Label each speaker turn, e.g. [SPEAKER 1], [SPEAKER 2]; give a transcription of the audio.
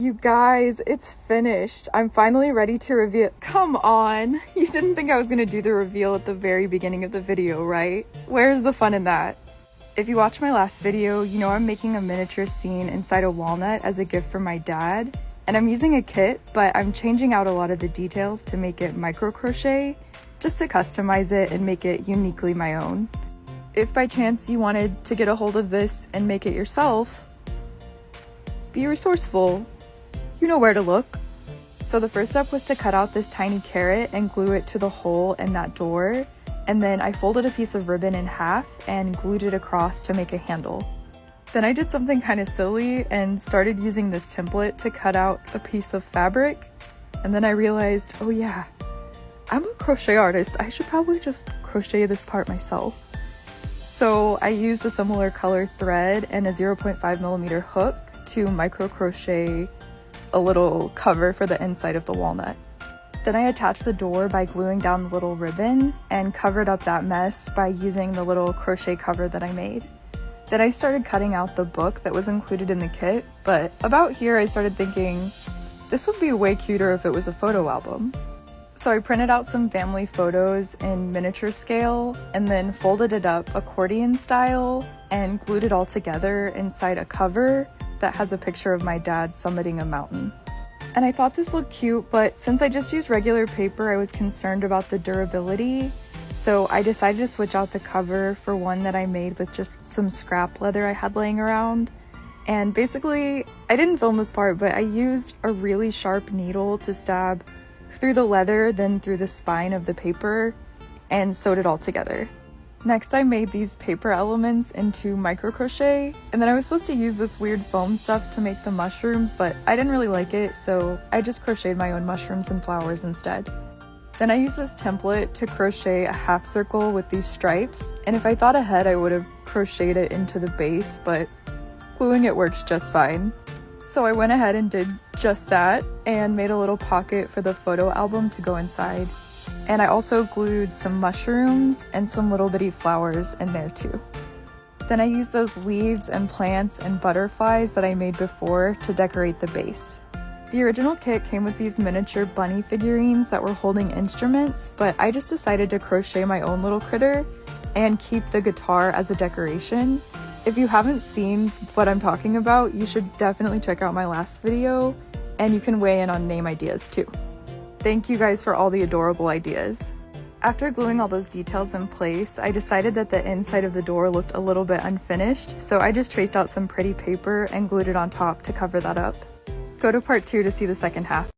[SPEAKER 1] You guys, it's finished. I'm finally ready to reveal. Come on. You didn't think I was gonna do the reveal at the very beginning of the video, right? Where's the fun in that? If you watched my last video, you know I'm making a miniature scene inside a walnut as a gift from my dad. And I'm using a kit, but I'm changing out a lot of the details to make it micro crochet, just to customize it and make it uniquely my own. If by chance you wanted to get a hold of this and make it yourself, be resourceful. You know where to look. So the first step was to cut out this tiny carrot and glue it to the hole in that door. And then I folded a piece of ribbon in half and glued it across to make a handle. Then I did something kind of silly and started using this template to cut out a piece of fabric. And then I realized, oh yeah, I'm a crochet artist. I should probably just crochet this part myself. So I used a similar colored thread and a 0.5mm hook to micro crochet a little cover for the inside of the walnut. Then I attached the door by gluing down the little ribbon and covered up that mess by using the little crochet cover that I made. Then I started cutting out the book that was included in the kit, but about here I started thinking, this would be way cuter if it was a photo album. So I printed out some family photos in miniature scale and then folded it up accordion style and glued it all together inside a cover that has a picture of my dad summiting a mountain. And I thought this looked cute, but since I just used regular paper, I was concerned about the durability. So I decided to switch out the cover for one that I made with just some scrap leather I had laying around. And basically, I didn't film this part, but I used a really sharp needle to stab through the leather, then through the spine of the paper, and sewed it all together. Next, I made these paper elements into micro crochet, and then I was supposed to use this weird foam stuff to make the mushrooms, but I didn't really like it, so I just crocheted my own mushrooms and flowers instead. Then I used this template to crochet a half circle with these stripes, and if I thought ahead, I would have crocheted it into the base, but gluing it works just fine. So I went ahead and did just that, and made a little pocket for the photo album to go inside. And I also glued some mushrooms and some little bitty flowers in there too. Then I used those leaves and plants and butterflies that I made before to decorate the base. The original kit came with these miniature bunny figurines that were holding instruments, but I just decided to crochet my own little critter and keep the guitar as a decoration. If you haven't seen what I'm talking about, you should definitely check out my last video, and you can weigh in on name ideas too. Thank you guys for all the adorable ideas. After gluing all those details in place, I decided that the inside of the door looked a little bit unfinished, so I just traced out some pretty paper and glued it on top to cover that up. Go to part 2 to see the second half.